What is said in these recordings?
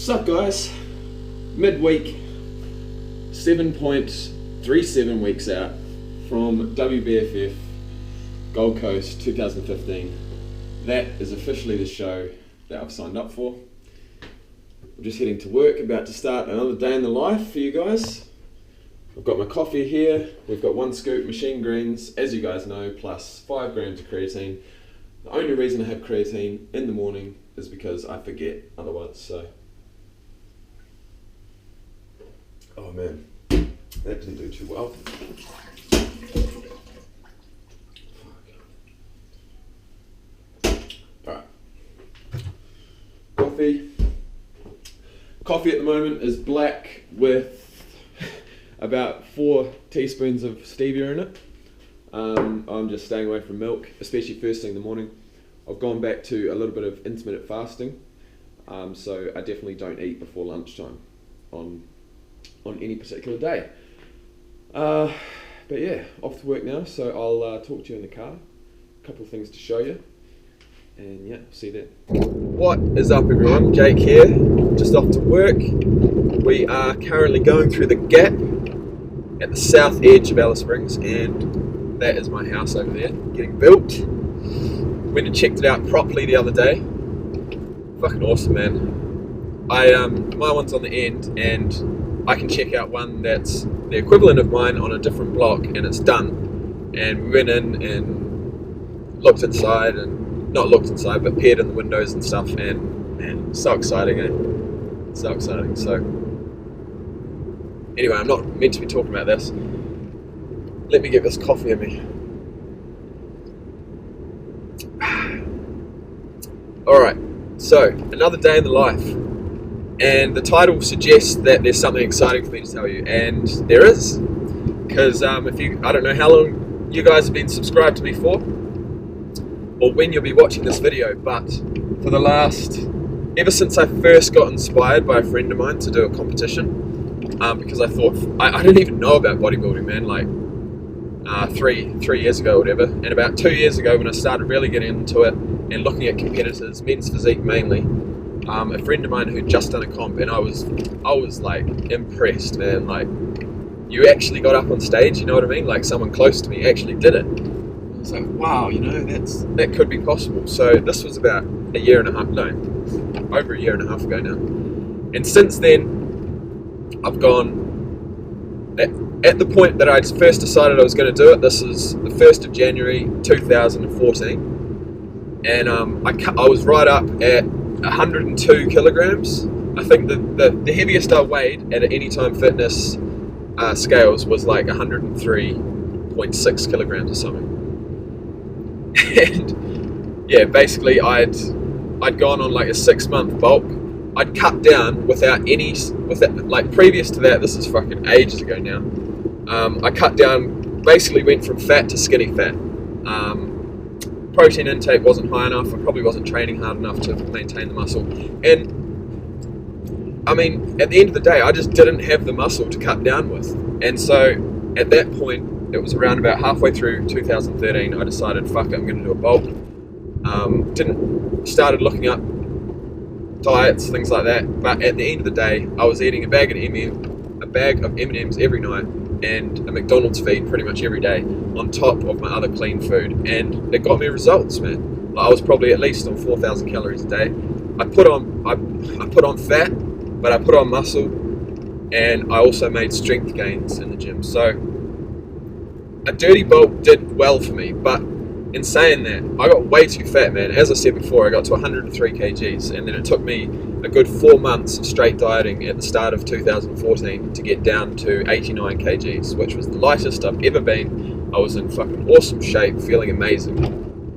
Sup guys, midweek, 7.37 weeks out from WBFF Gold Coast 2015. That is officially the show that I've signed up for. I'm just heading to work, about to start another day in the life for you guys. I've got my coffee here, we've got 1 scoop machine greens, as you guys know, plus 5 grams of creatine. The only reason I have creatine in the morning is because I forget otherwise, so. Oh man, that didn't do too well. Alright. Coffee at the moment is black with about 4 teaspoons of stevia in it. I'm just staying away from milk, especially first thing in the morning. I've gone back to a little bit of intermittent fasting, so I definitely don't eat before lunchtime on any particular day. But yeah, off to work now, so I'll talk to you in the car. A couple of things to show you, and yeah, see you then. What is up everyone, Jake here, just off to work. We are currently going through the gap at the south edge of Alice Springs, and that is my house over there, getting built. Went and checked it out properly the other day. Fucking awesome, man. My one's on the end, and I can check out one that's the equivalent of mine on a different block, and it's done. And we went in and looked inside, and not looked inside, but peered in the windows and stuff, and man, so exciting, eh? So exciting. So anyway, I'm not meant to be talking about this. Let me get this coffee in me. Alright, so another day in the life. And the title suggests that there's something exciting for me to tell you, and there is. Because I don't know how long you guys have been subscribed to me for, or when you'll be watching this video, but for the ever since I first got inspired by a friend of mine to do a competition, because I thought, I didn't even know about bodybuilding, man, like 3 years ago or whatever, and about 2 years ago when I started really getting into it and looking at competitors, men's physique mainly, a friend of mine who'd just done a comp, and I was like impressed, man. Like, you actually got up on stage, you know what I mean? Like, someone close to me actually did it. I was like, wow, you know, that could be possible. So this was about over a year and a half ago now. And since then, I've gone, at the point that I first decided I was going to do it, this is the 1st of January 2014, and I was right up at 102 kilograms. I think the heaviest I weighed at Anytime Fitness scales was like 103.6 kilograms or something. And yeah, basically I'd gone on like a 6-month bulk. I'd cut down like previous to that, this is fucking ages ago now, I cut down, basically went from fat to skinny fat. Protein intake wasn't high enough, I probably wasn't training hard enough to maintain the muscle, and I mean, at the end of the day, I just didn't have the muscle to cut down with. And so at that point, it was around about halfway through 2013, I decided, fuck it, I'm going to do a bulk. Started looking up diets, things like that, but at the end of the day, I was eating a bag of M&Ms every night, and a McDonald's feed pretty much every day, on top of my other clean food, and it got me results, man. Like, I was probably at least on 4,000 calories a day. I put on fat, but I put on muscle, and I also made strength gains in the gym. So a dirty bulk did well for me, but in saying that, I got way too fat, man. As I said before, I got to 103 kgs, and then it took me a good 4 months of straight dieting at the start of 2014 to get down to 89 kgs, which was the lightest I've ever been. I was in fucking awesome shape, feeling amazing,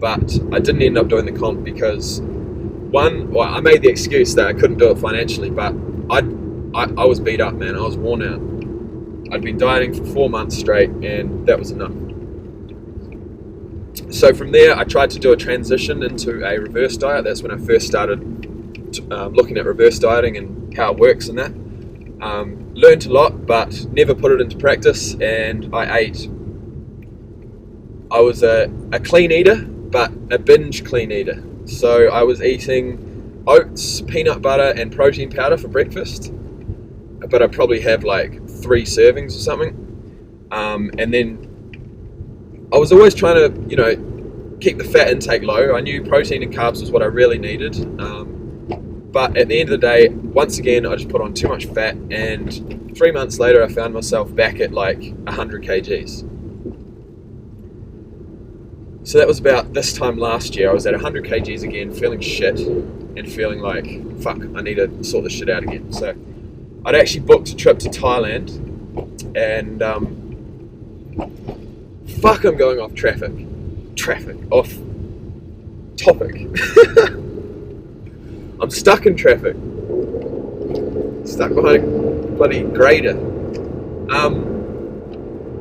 but I didn't end up doing the comp because I made the excuse that I couldn't do it financially, but I was beat up, man. I was worn out. I'd been dieting for 4 months straight, and that was enough. So from there, I tried to do a transition into a reverse diet. That's when I first started looking at reverse dieting and how it works and that. Learned a lot, but never put it into practice, and I was a clean eater, but a binge clean eater. So I was eating oats, peanut butter, and protein powder for breakfast. But I probably have like 3 servings or something. And then I was always trying to, keep the fat intake low. I knew protein and carbs was what I really needed. But at the end of the day, once again, I just put on too much fat, and 3 months later, I found myself back at like 100 kgs. So that was about this time last year. I was at 100 kgs again, feeling shit, and feeling like, fuck, I need to sort this shit out again. So I'd actually booked a trip to Thailand, and I'm going off off topic. I'm stuck in traffic. Stuck behind a bloody grader.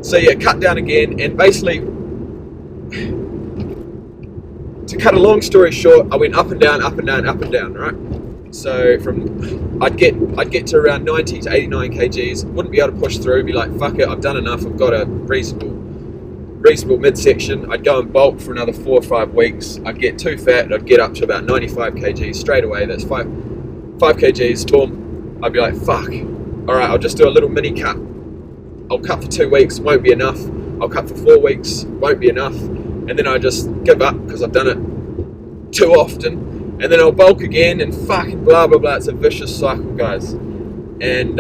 So yeah, cut down again, and basically, to cut a long story short, I went up and down, right? So I'd get to around 90 to 89 kgs, wouldn't be able to push through, be like, fuck it, I've done enough, I've got a reasonable midsection. I'd go and bulk for another 4 or 5 weeks. I'd get too fat, and I'd get up to about 95 kgs straight away. That's 5 kgs, boom. I'd be like, fuck, alright, I'll just do a little mini cut. I'll cut for 2 weeks, won't be enough. I'll cut for 4 weeks, won't be enough. And then I just give up because I've done it too often. And then I'll bulk again, and fucking blah blah blah. It's a vicious cycle, guys. And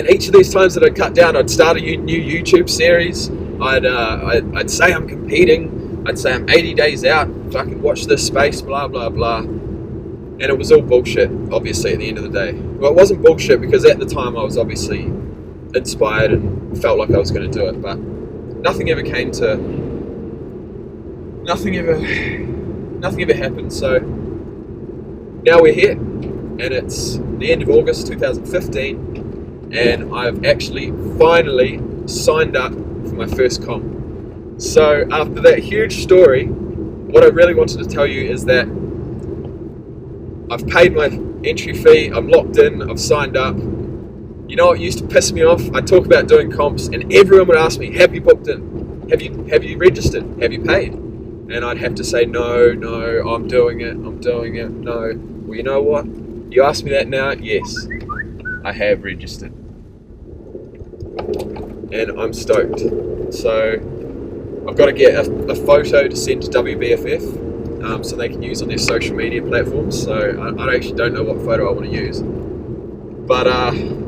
each of these times that I'd cut down, I'd start a new YouTube series. I'd say I'm competing. I'd say I'm 80 days out. Fucking watch this space, blah blah blah. And it was all bullshit, obviously, at the end of the day. Well, it wasn't bullshit because at the time I was obviously inspired and felt like I was going to do it, but nothing ever happened. So now we're here, and it's the end of August 2015, and I've actually finally signed up for my first comp. So after that huge story, what I really wanted to tell you is that I've paid my entry fee, I'm locked in, I've signed up. You know what used to piss me off? I'd talk about doing comps, and everyone would ask me, have you booked in? Have you registered? Have you paid? And I'd have to say, no, I'm doing it, no. Well, you know what? You ask me that now, yes, I have registered. And I'm stoked. So I've got to get a photo to send to WBFF, so they can use on their social media platforms. So I actually don't know what photo I want to use. But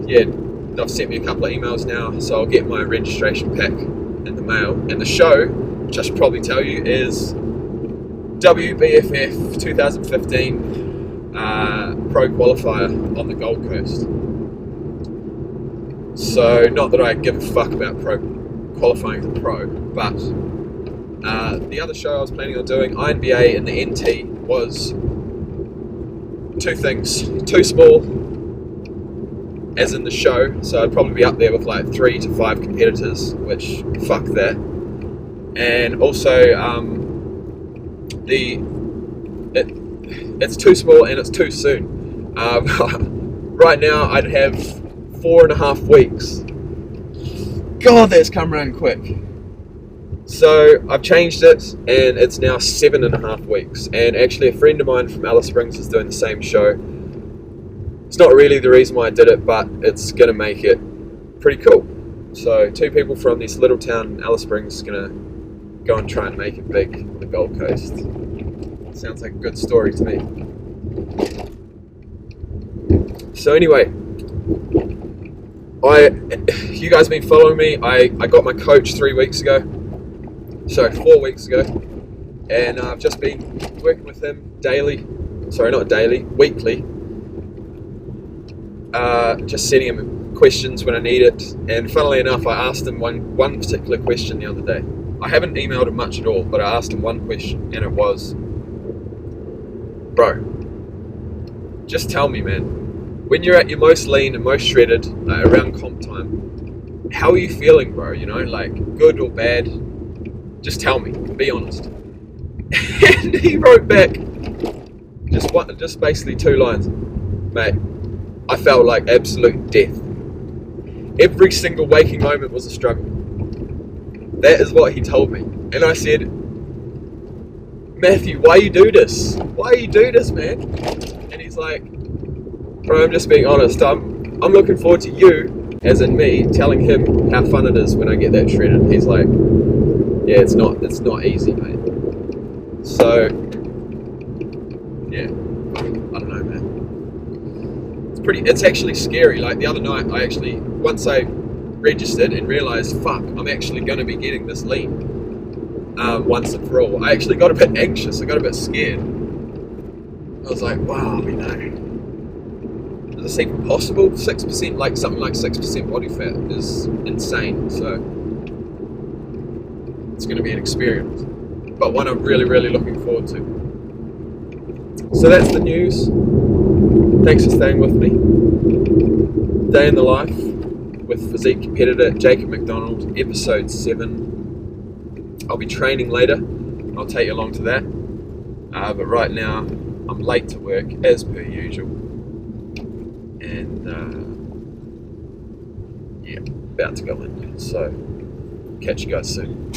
yeah, they've sent me a couple of emails now, so I'll get my registration pack in the mail. And the show, which I should probably tell you, is WBFF 2015 Pro Qualifier on the Gold Coast. So, not that I give a fuck about pro qualifying for pro, but the other show I was planning on doing, INBA in the NT, was 2 things. Too small, as in the show, so I'd probably be up there with like 3 to 5 competitors, which, fuck that. And also, it's too small and it's too soon. Right now, I'd have 4.5 weeks. God, that's come around quick. So I've changed it, and it's now 7.5 weeks. And actually, a friend of mine from Alice Springs is doing the same show. It's not really the reason why I did it, but it's going to make it pretty cool. So 2 people from this little town, Alice Springs, is going to go and try and make it big on the Gold Coast. Sounds like a good story to me. So anyway, you guys have been following me. I got my coach 4 weeks ago, and I've just been working with him weekly. Just sending him questions when I need it, and funnily enough, I asked him one particular question the other day. I haven't emailed him much at all, but I asked him one question, and it was, bro, just tell me, man, when you're at your most lean and most shredded around comp time, how are you feeling, bro? You know, like good or bad? Just tell me, be honest. And he wrote back just basically 2 lines, mate, I felt like absolute death. Every single waking moment was a struggle. That is what he told me. And I said, Matthew, why you do this? Why you do this, man? And he's like, bro, I'm just being honest. I'm looking forward to you, as in me, telling him how fun it is when I get that shredded. And he's like, yeah, it's not easy, mate. So, yeah, I don't know, man. It's actually scary. Like the other night, once I registered and realised, fuck, I'm actually going to be getting this lean once and for all. I actually got a bit anxious. I got a bit scared. I was like, wow, is this even possible? 6%, like something like 6% body fat is insane. So it's going to be an experience, but one I'm really, really looking forward to. So that's the news. Thanks for staying with me. Day in the life with physique competitor Jacob McDonald, episode 7. I'll be training later. I'll take you along to that. But right now, I'm late to work as per usual. And yeah, about to go in. So catch you guys soon.